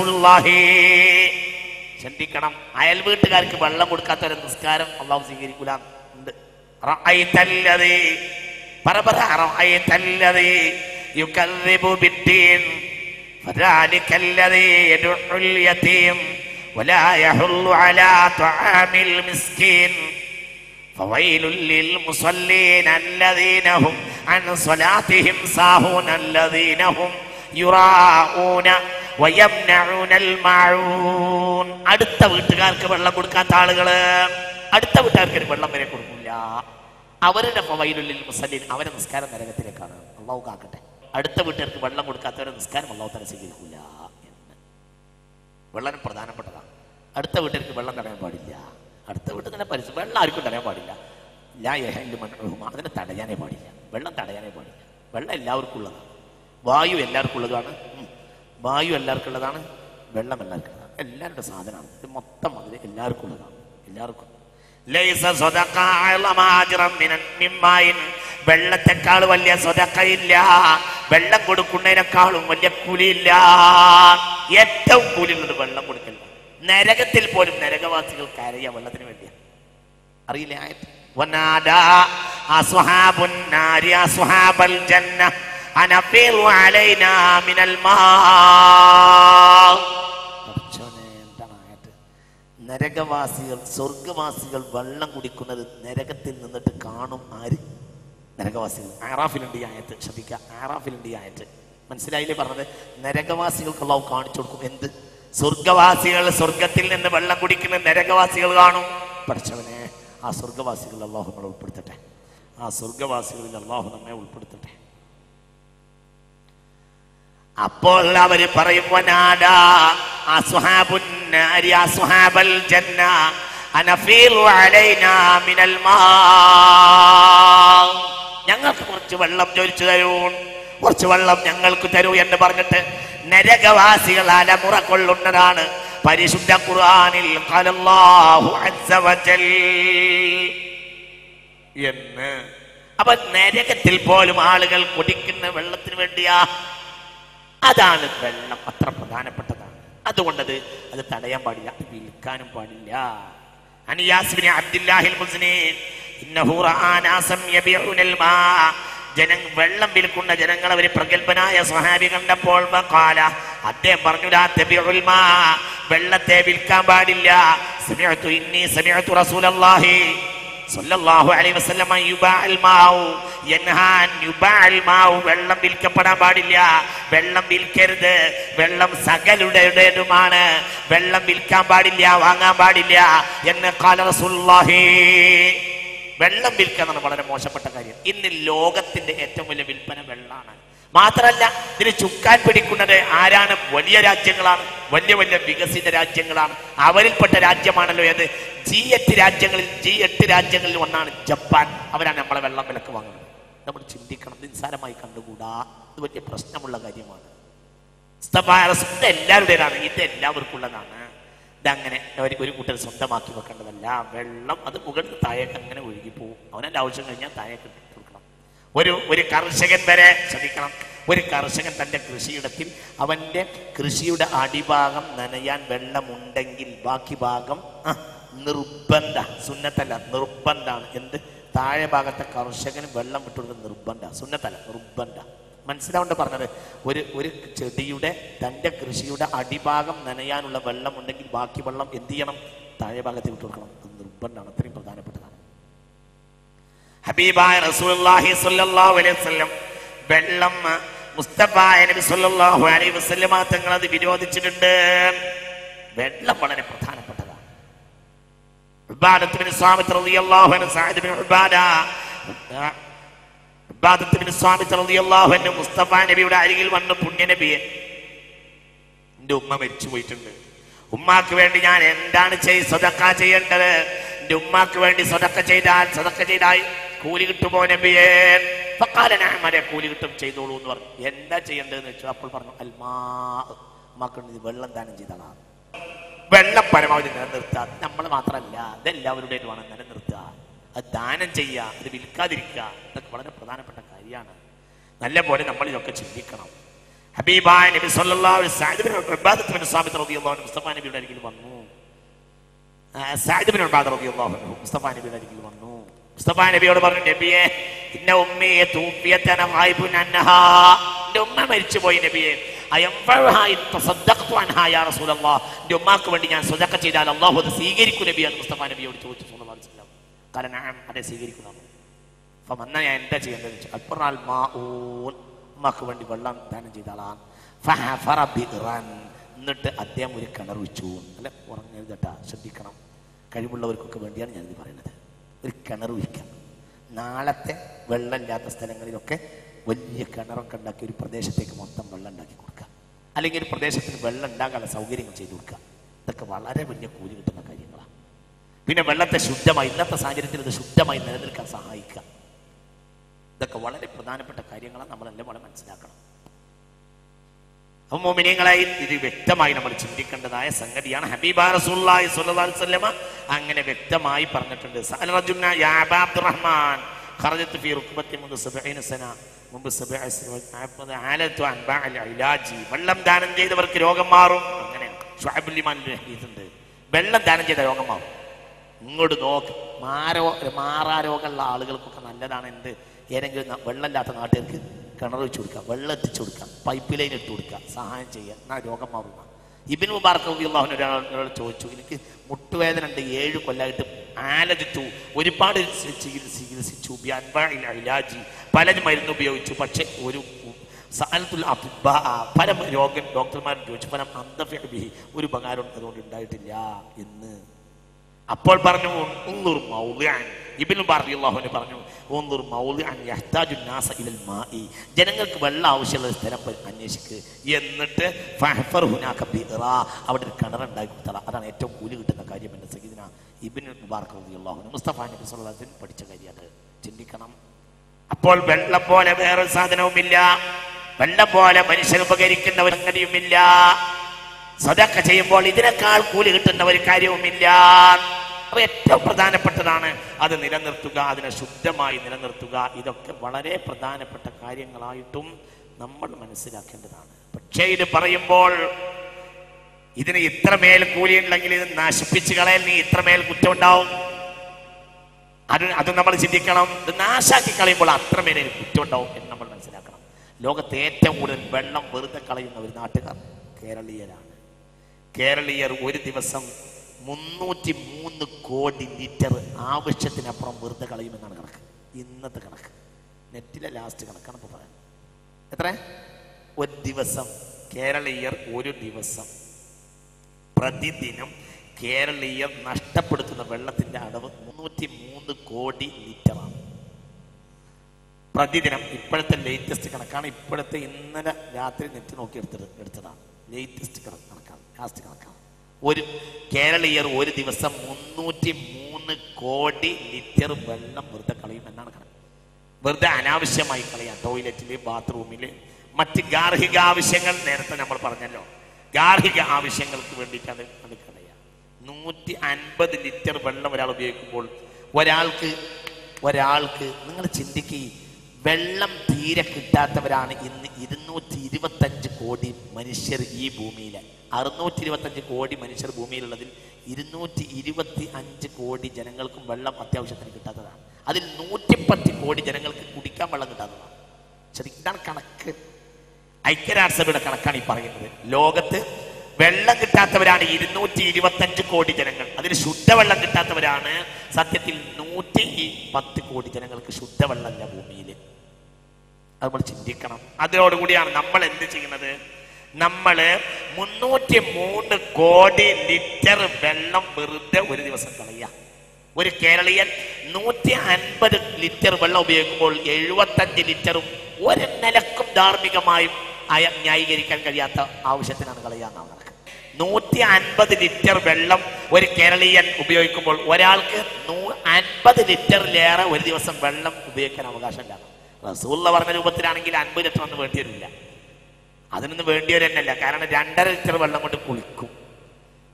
റസൂലുള്ളാഹി. ചിന്തിക്കണം, അയൽ വീട്ടുകാർക്ക് വെള്ളം കൊടുക്കാത്ത ഒരു നിസ്കാരം അല്ലാഹു സ്വീകരിക്കൂല. ഉണ്ട്. റഅയ്തല്ലദീ പറബറ റഅയ്തല്ലദീ യുകذിബു ബിദ്ദീൻ ഫദാലികല്ലദീ യദ്ഉൽ യതീം വലാ യഹുല്ലു അലാ തുആമിൽ മിസ്കീൻ ഫവൈലുൽ ലിൽ മുസല്ലീന അല്ലദീന ഹും അൻ സ്വലാത്തിഹിം സാഹൂന അല്ലദീന ഹും യുറാഊന വയംനഊനൽ മഊൻ. അടുത്ത വീട്ടുകാർക്ക് വെള്ളം കൊടുക്കാത്ത ആളുകള് അടുത്ത വീട്ടുകാർക്ക് വെള്ളം വരെ കൊടുക്കില്ല. അവരുടെ ഫവൈലുൽ ലിൽ മുസല്ലീൻ, അവരുടെ നിസ്കാരം നരകത്തിലേക്കാണ്. അല്ലാഹു കാക്കട്ടെ. അടുത്ത വീട്ടുകാർക്ക് വെള്ളം കൊടുക്കാത്തവരുടെ നിസ്കാരം അല്ലാഹു തആല സ്വീകരിക്കില്ല എന്ന് വളരെ പ്രധാനപ്പെട്ടതാണ്. അടുത്ത വീട്ടുകാർക്ക് വെള്ളം തടയാൻ പാടില്ല. അടുത്ത വീട്ടിൽ തന്നെ പരിസരം വെള്ളം ആർക്കും തടയാൻ പാടില്ല. ലാ യഹല്ലു മൻഉഹുമാ, അതിനെ തടയാനേ പാടില്ല. വെള്ളം തടയാനേ പാടില്ല. വെള്ളം എല്ലാവർക്കും ഉള്ളതാണ്. വായു എല്ലാവർക്കും ഉള്ളതാണ്. വായു എല്ലാവർക്കും ഉള്ളതാണ്. വെള്ളം എല്ലാവർക്കും ഉള്ളതാണ്. എല്ലാവരുടെ സാധനമാണ്. ഇത് മൊത്തം അതിൽ എല്ലാവർക്കും ഉള്ളതാണ്. എല്ലാവർക്കും. ലൈസ സ്വദഖ അഅ്ളമ അജ്റൻ മിമ്മായിൻ, വെള്ളത്തെക്കാൾ വലിയ സ്വദഖയില്ല. വെള്ളം കൊടുക്കുന്നതിനേക്കാളും വലിയ കൂലിയില്ല. ഏറ്റവും കൂലിയുള്ളത് വെള്ളം കൊടുക്കൽ. നരകത്തിൽ പോലും നരകവാസികൾ കരയ വെള്ളത്തിന് വേണ്ടിയ. അറിയില്ലേ ആയത്ത്? വനാദാ അസ്ഹാബുൻ നാരി അസ്ഹാബൽ ജന്ന അനഫീറു അലൈനാ മിനൽ മാ. എന്താണ് ആയത്ത്? നരകവാസികൾ സ്വർഗവാസികൾ വെള്ളം കുടിക്കുന്നത് നരകത്തിൽ നിന്നിട്ട് കാണും. ആര്? നരകവാസികൾ. ആറാഫിലുണ്ട് ഈ ആയത്ത്. ശ്രദ്ധിക്കുക, ആറാഫിലുണ്ട് ഈ ആയത്ത്. മനസ്സിലായില്ലേ പറഞ്ഞത്? നരകവാസികൾക്ക് അല്ലാഹു കാണിച്ചു കൊടുക്കും. എന്ത്? സ്വർഗവാസികൾ സ്വർഗത്തിൽ നിന്ന് വെള്ളം കുടിക്കുന്ന നരകവാസികൾ കാണും. പഠിച്ചവനെ, ആ സ്വർഗവാസികൾ അല്ലാഹു നമ്മളെ ഉൾപ്പെടുത്തട്ടെ. ആ സ്വർഗവാസികളിൽ അല്ലാഹു നമ്മെ ഉൾപ്പെടുത്തട്ടെ. അപ്പോൾ അവര് പറയും, വനാദാ അസ്ഹാബുൻ നാരി അസ്ഹാബൽ ജന്ന അനഫീറു അലൈനാ മിനൽ മാ. ഞങ്ങൾക്ക് കുറച്ച് വെള്ളം ചോദിച്ചു തരൂ, കുറച്ച് വെള്ളം ഞങ്ങൾക്ക് തരൂ എന്ന് പറഞ്ഞിട്ട് നരകവാസികൾ അലമുറ കൊള്ളുന്നതാണ്. പരിശുദ്ധ ഖുർആനിൽ ഖാലല്ലാഹു അസ്സ വജൽ എന്ന്. അപ്പൊ നരകത്തിൽ പോലും ആളുകൾ കുടിക്കുന്ന വെള്ളത്തിന് വേണ്ടിയാ. അതാണ് വെള്ളം. അത്ര പ്രധാനപ്പെട്ടതാണ്. അതുകൊണ്ടത് അത് തടയാൻ പാടില്ല, വിൽക്കാനും പാടില്ല. അനിയാസ് ബിൻ അബ്ദുല്ലാഹിൽ മുസ്നി ഇന്നഹു റആ നാസം യബിഉനൽ മാ. വെള്ളം വിൽക്കുന്ന ജനങ്ങൾ അവര് പ്രഗൽഭനായ സ്വഹാബി കണ്ടപ്പോൾ ഖാല, അദ്ദേഹം പറഞ്ഞു, ലാ തബിഉൽ മാ, വെള്ളത്തെ വിൽക്കാൻ പാടില്ല. സമിഅതു ഇന്നി സമിഅതു റസൂലല്ലാഹി സ്വല്ലല്ലാഹു അലൈഹി വസല്ലം യുബാഅൽ മാഉ യൻഹാ അൻ യുബാഅൽ മാഉ. വെള്ളം വിൽക്കപ്പെടാൻ പാടില്ല. വെള്ളം വിൽക്കരുത്. വെള്ളം സകലുടേതുമാണ്. വെള്ളം വിൽക്കാൻ പാടില്ല, വാങ്ങാൻ പാടില്ല എന്ന് ഖാല റസൂലുള്ളാഹി. വെള്ളം വിൽക്കുക വളരെ മോശപ്പെട്ട കാര്യം. ഇന്ന് ലോകത്തിന്റെ ഏറ്റവും വലിയ വിൽപ്പന വെള്ളമാണ്. മാത്രമല്ല ഇതിന് ചുക്കാൻ പിടിക്കുന്നത് ആരാണ്? വലിയ രാജ്യങ്ങളാണ്, വലിയ വലിയ വികസിത രാജ്യങ്ങളാണ്. അവരിൽപ്പെട്ട രാജ്യമാണല്ലോ ഏത്? G8 രാജ്യങ്ങളിൽ ഒന്നാണ് ജപ്പാൻ. അവരാണ് നമ്മളെ വെള്ളം വിലക്ക് വാങ്ങുന്നത്. നമ്മൾ ചിന്തിക്കണം, നിസ്സാരമായി കണ്ടുകൂടാ. ഇത് വലിയ പ്രശ്നമുള്ള കാര്യമാണ്. എല്ലാവരുടേതാണ്, ഇത് എല്ലാവർക്കും ഉള്ളതാണ്. ഇതങ്ങനെ ഒരു കൂട്ടർ സ്വന്തമാക്കി വെക്കേണ്ടതല്ല. വെള്ളം അത് മുകളിൽ താഴേക്ക് അങ്ങനെ ഒഴുകിപ്പോവും. അവനെൻ്റെ ആവശ്യം കഴിഞ്ഞാൽ താഴേക്ക് കൊടുക്കണം. ഒരു കർഷകൻ വരെ ശ്രദ്ധിക്കണം. ഒരു കർഷകൻ തൻ്റെ കൃഷിയിടത്തിൽ അവൻ്റെ കൃഷിയുടെ അടിഭാഗം നനയാൻ വെള്ളമുണ്ടെങ്കിൽ ബാക്കി ഭാഗം നിർബന്ധ, സുന്നത്തല്ല, നിർബന്ധാണ്. എന്ത്? താഴെ ഭാഗത്തെ കർഷകന് വെള്ളം വിട്ടുകൊടുക്കുന്ന നിർബന്ധ, സുന്നത്തല്ല, നിർബന്ധ. മനസ്സിലാവേണ്ട പറഞ്ഞത്? ഒരു ചെടിയുടെ തൻ്റെ കൃഷിയുടെ അടിഭാഗം നനയാനുള്ള വെള്ളം ഉണ്ടെങ്കിൽ ബാക്കി വെള്ളം എന്ത് ചെയ്യണം? താഴെ ഭാഗത്ത് വിട്ടു കൊടുക്കണം. അത് നിർബന്ധമാണ്. അത്രയും പ്രധാനപ്പെട്ടതാണ്. ഹബീബായ റസൂലുള്ളാഹി സ്വല്ലല്ലാഹു അലൈഹി വസല്ലം വെള്ളം മുസ്തഫായ നബി സ്വല്ലല്ലാഹു അലൈഹി വസല്ലം തങ്ങൾ അത് വിരോധിച്ചിട്ടുണ്ട്. വെള്ളം വളരെ പ്രധാനപ്പെട്ടതാണ്. ഉബാദത്ത് ബിൻ സാമിത്ത് റളിയല്ലാഹു അൻഹു, സഅദ് ബിൻ ഉബാദത്ത് ബിൻ സാമിത്ത് റളിയല്ലാഹു അൻഹു മുസ്തഫ നബിയുടെ അരികിൽ വന്നു, പുണ്യ നബിയെ, എൻ്റെ ഉമ്മ മരിച്ചു പോയിട്ടുണ്ട്. ഉമ്മാക്ക് വേണ്ടി ഞാൻ എന്താണ് സദഖ ചെയ്യേണ്ടത്? എൻ്റെ ഉമ്മാക്ക് വേണ്ടി സദഖ ചെയ്താൽ കൂലി കിട്ടുമോ നബിയേ? ഫഖാല നഅം, കൂലി കിട്ടും, ചെയ്തോളൂ എന്ന് പറഞ്ഞു. എന്താ ചെയ്യേണ്ടതെന്ന് വെച്ചു. അപ്പോൾ പറഞ്ഞു, അൽമാ, ഉമ്മാക്ക് വെള്ളം ദാനം ചെയ്തതാണ്. വെള്ളം പരമാവധി നിലനിർത്തുക. നമ്മൾ മാത്രമല്ല, ഇതെല്ലാവരുടേതുമാണ്. നിലനിർത്തുക, അത് ദാനം ചെയ്യുക, അത് വിൽക്കാതിരിക്കുക. ഇതൊക്കെ വളരെ പ്രധാനപ്പെട്ട കാര്യമാണ്. നല്ല പോലെ നമ്മൾ ഇതൊക്കെ ചിന്തിക്കണം. ഹബീബായ നബി സല്ലല്ലാഹു അലൈഹി വസല്ലം മുസ്തഫ നബിയുടെ അരികിൽ വന്നു. സഅദ് ഇബ്നു ഉബാദ റളിയല്ലാഹു അൻഹു മുസ്തഫ നബിയുടെ അരികിൽ വന്നു. മുസ്തഫ നബിയോട് പറഞ്ഞു, നബിയെ ഇന്ന ഉമ്മിയെ തൂഫിയത അന ഗായിബുൻ അൻഹാ, എൻ്റെ ഉമ്മ മരിച്ചുപോയി നബിയെ, അയംഫഉഹാ ഇൻ തസദ്ദഖ്തു അൻഹാ യാ റസൂലല്ലാഹ്, എൻ്റെ ഉമ്മാക്ക് വേണ്ടി ഞാൻ സദഖ ചെയ്താൽ അല്ലാഹു അത് സ്വീകരിക്കും നബിയെ എന്ന് മുസ്തഫ നബിയോട് ചോദിച്ചു സല്ലല്ലാഹു അലൈഹി വസല്ലം. കാരണം നഅം, അതെ സ്വീകരിക്കുന്നു. അപ്പം അന്ന് ഞാൻ എന്താ ചെയ്യേണ്ടത് ചോദിച്ചു. അൽപറാൽ മാഊൻ, ഉമ്മാക്ക് വേണ്ടി വെള്ളം ദാനം ചെയ്താളാണ്. ഫഹഫറ ബിറാൻ, എന്നിട്ട് അദ്ദേഹം ഒരു കിണർ വെച്ചു. അല്ല ഉറങ്ങരുത് കേട്ടാ, ശ്രദ്ധിക്കണം. കഴിവുള്ളവർക്കൊക്കെ വേണ്ടിയാണ് ഞാനിത് പറയുന്നത്. ഒരു കിണർ വയ്ക്കാം. നാളത്തെ വെള്ളമില്ലാത്ത സ്ഥലങ്ങളിലൊക്കെ വലിയ കിണറൊക്കെ ഉണ്ടാക്കി ഒരു പ്രദേശത്തേക്ക് മൊത്തം വെള്ളം ഉണ്ടാക്കി കൊടുക്കുക. അല്ലെങ്കിൽ ഒരു പ്രദേശത്തിന് വെള്ളം ഉണ്ടാകാനുള്ള സൗകര്യങ്ങൾ ചെയ്തു കൊടുക്കുക. ഇതൊക്കെ വളരെ വലിയ കൂലി കിട്ടുന്ന കാര്യങ്ങളാണ്. പിന്നെ വെള്ളത്തെ ശുദ്ധമായി, ഇന്നത്തെ സാഹചര്യത്തിൽ ഇത് ശുദ്ധമായി നിലനിൽക്കാൻ സഹായിക്കുക. ഇതൊക്കെ വളരെ പ്രധാനപ്പെട്ട കാര്യങ്ങളാണ്. നമ്മളെല്ലാം വളരെ മനസ്സിലാക്കണം. മുഅ്മിനീങ്ങളെ, ഇത് വ്യക്തമായി നമ്മൾ ചിന്തിക്കേണ്ടതായ സംഗതിയാണ്. ഹബീബാ റസൂലുള്ളാഹി സ്വല്ലല്ലാഹു അലൈഹി വസല്ലം അങ്ങനെ വ്യക്തമായി പറഞ്ഞിട്ടുണ്ട്. സഅല റജുലുൻ യാ അബാ അബ്ദുറഹ്മാൻ ഖറജതു ഫീ റുക്ബത്തി മുൻദു 70 സന, മുൻപ് 70 ആലതു അൻ ബഅൽ ഇലാജി, വെള്ളം ദാനം ചെയ്തവർക്ക് രോഗം മാറും. അങ്ങനെയാണ് ശുഅബുൽ ഈമാനിൽ ഹദീസുണ്ട്. വെള്ളം ദാനം ചെയ്ത രോഗം മാറും. ഇങ്ങോട്ട് നോക്ക്, മാറാരോഗമുള്ള ആളുകൾക്കൊക്കെ നല്ലതാണ് എന്ത്, ഏതെങ്കിലും വെള്ളമില്ലാത്ത നാട്ടുകാർക്ക് കിണർ വെച്ച് കൊടുക്കുക, വെള്ളം എത്തിച്ചു കൊടുക്കുക, പൈപ്പ് ലൈൻ ഇട്ട് കൊടുക്കുക, സഹായം ചെയ്യുക, എന്നാൽ രോഗം മാറുക. ഇബ്നു മുബാറക് റളിയല്ലാഹു അൻഹു ഒരാൾ ചോദിച്ചു, എനിക്ക് മുട്ടുവേദന ഉണ്ട്, 7 കൊല്ലമായിട്ട് ആലജിത്തു, ഒരുപാട് ചികിത്സിച്ചു, ഇലാജി, പല മരുന്ന് ഉപയോഗിച്ചു, പക്ഷെ ഒരു പല ഡോക്ടർമാരും ചോദിച്ചു, ഫലം അന്തഫിഅ, ഒരു ഉപകാരം അതുകൊണ്ട് ഉണ്ടായിട്ടില്ല എന്ന്. അപ്പോൾ പറഞ്ഞു, ഇബ്നു റളിയല്ലാഹു അൻഹു പറഞ്ഞു, ജനങ്ങൾക്ക് വെള്ളം ആവശ്യമുള്ള സ്ഥലം അന്വേഷിക്ക്, എന്നിട്ട് അവിടെ ഒരു കിണറുണ്ടാക്കി കൊടുത്താൽ അതാണ് ഏറ്റവും കൂലി കിട്ടുന്ന കാര്യം. എൻ്റെ സയ്യിദുനാ ഇബ്നു മുബാറക് റളിയല്ലാഹു അൻഹു മുസ്തഫ നബി സ്വല്ലല്ലാഹു അലൈഹി വസല്ലം പഠിച്ച കാര്യമാണ്. ചിന്തിക്കണം. അപ്പോൾ വെള്ളം പോലെ വേറൊരു സാധനവുമില്ല, വെള്ളം പോലെ മനുഷ്യർ ഉപകരിക്കുന്ന ഒരു സംഗതിയുമില്ല. സദഖ ചെയ്യുമ്പോൾ ഇതിനേക്കാൾ കൂലി കിട്ടുന്ന ഒരു കാര്യവുമില്ല. അപ്പൊ ഏറ്റവും പ്രധാനപ്പെട്ടതാണ് അത് നിലനിർത്തുക, അതിനെ ശുദ്ധമായി നിലനിർത്തുക. ഇതൊക്കെ വളരെ പ്രധാനപ്പെട്ട കാര്യങ്ങളായിട്ടും നമ്മൾ മനസ്സിലാക്കേണ്ടതാണ്. പക്ഷേ ഇത് പറയുമ്പോൾ ഇതിന് ഇത്രമേൽ കൂലി ഉണ്ടെങ്കിൽ ഇത് നശിപ്പിച്ച് കളയാൻ നീ ഇത്രമേൽ കുറ്റം ഉണ്ടാവും. അത് നമ്മൾ ചിന്തിക്കണം. ഇത് നാശാക്കി കളയുമ്പോൾ അത്രമേൽ കുറ്റം ഉണ്ടാവും എന്ന് നമ്മൾ മനസ്സിലാക്കണം. ലോകത്തെ ഏറ്റവും കൂടുതൽ വെള്ളം വെറുതെ കളയുന്ന ഒരു നാട്ടുകാർ കേരളീയരാണ്. കേരളീയർ ഒരു ദിവസം 303 കോടി ലിറ്റർ ആവശ്യത്തിനപ്പുറം വെറുതെ കളയുമെന്നാണ് കണക്ക്. ഇന്നത്തെ കണക്ക്, നെറ്റിലെ ലാസ്റ്റ് കണക്കാണ് ഇപ്പോൾ പറയാൻ. എത്ര? ഒരു ദിവസം കേരളീയർ ഒരു ദിവസം പ്രതിദിനം കേരളീയർ നഷ്ടപ്പെടുത്തുന്ന വെള്ളത്തിന്റെ അളവ് 303 കോടി ലിറ്ററാണ് പ്രതിദിനം. ഇപ്പോഴത്തെ ലേറ്റസ്റ്റ് കണക്കാണ്. ഇപ്പോഴത്തെ ഇന്നലെ രാത്രി നെറ്റ് നോക്കി എടുത്തതാണ്. ലേറ്റസ്റ്റ് കണക്കാണ്, ലാസ്റ്റ് കണക്കാണ്. ഒരു കേരളീയർ ഒരു ദിവസം 303 കോടി ലിറ്റർ വെള്ളം വെറുതെ കളയും എന്നാണ് കണക്ക്. വെറുതെ അനാവശ്യമായി കളയാം. ടോയ്ലറ്റില്, ബാത്റൂമില്, മറ്റ് ഗാർഹിക ആവശ്യങ്ങൾ നേരത്തെ നമ്മൾ പറഞ്ഞല്ലോ, ഗാർഹിക ആവശ്യങ്ങൾക്ക് വേണ്ടിയിട്ട് അത് കളയാം. 150 ലിറ്റർ വെള്ളം ഒരാൾ ഉപയോഗിക്കുമ്പോൾ ഒരാൾക്ക് നിങ്ങൾ ചിന്തിക്കുക, വെള്ളം തീരെ കിട്ടാത്തവരാണ് ഇന്ന് 225 കോടി മനുഷ്യർ ഈ ഭൂമിയിൽ. 625 കോടി മനുഷ്യർ ഭൂമിയിലുള്ളതിൽ 225 കോടി ജനങ്ങൾക്കും വെള്ളം അത്യാവശ്യത്തിന് കിട്ടാത്തതാണ്. അതിൽ 110 കോടി ജനങ്ങൾക്ക് കുടിക്കാൻ വെള്ളം കിട്ടാത്തതാണ്. ശരി, ഇതാണ് കണക്ക്. ഐക്യരാഷ്ട്രസഭയുടെ കണക്കാണ് ഈ പറയുന്നത്. ലോകത്ത് വെള്ളം കിട്ടാത്തവരാണ് 225 കോടി ജനങ്ങൾ. അതിൽ ശുദ്ധവെള്ളം കിട്ടാത്തവരാണ് സത്യത്തിൽ 110 കോടി ജനങ്ങൾക്ക് ശുദ്ധവെള്ളമല്ല ഭൂമിയിൽ. അത് നമ്മൾ ചിന്തിക്കണം. അതിനോടുകൂടിയാണ് നമ്മൾ എന്ത് ചെയ്യുന്നത്? നമ്മള് 303 കോടി ലിറ്റർ വെള്ളം വെറുതെ ഒരു ദിവസം കളയുക. ഒരു കേരളീയൻ 150 ലിറ്റർ വെള്ളം ഉപയോഗിക്കുമ്പോൾ 75 ലിറ്ററും ഒരു നിലക്കും ധാർമ്മികമായും ന്യായീകരിക്കാൻ കഴിയാത്ത ആവശ്യത്തിനാണ് കളയാന്നാണ് കണക്ക്. 150 ലിറ്റർ വെള്ളം ഒരു കേരളീയൻ ഉപയോഗിക്കുമ്പോൾ ഒരാൾക്ക് 50 ലിറ്ററിലേറെ ഒരു ദിവസം വെള്ളം ഉപയോഗിക്കാൻ അവകാശമില്ല. റസൂലുള്ള പറഞ്ഞ രൂപത്തിലാണെങ്കിൽ 50 ലിറ്റർ ഒന്നും വേണ്ടി വരില്ല. അതിനൊന്നും വേണ്ടിയവർ തന്നെയല്ല. കാരണം 2.5 ലിറ്റർ വെള്ളം കൊണ്ട് കുളിക്കും.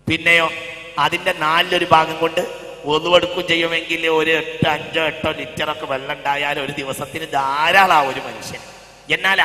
പിന്നെയോ അതിന്റെ 4 ഭാഗം കൊണ്ട് ഒതുവെടുക്കും ചെയ്യുമെങ്കിൽ ഒരു 5-8 ലിറ്ററൊക്കെ വെള്ളം ഉണ്ടായാൽ ഒരു ദിവസത്തിന് ധാരാളം ഒരു മനുഷ്യൻ. എന്നാൽ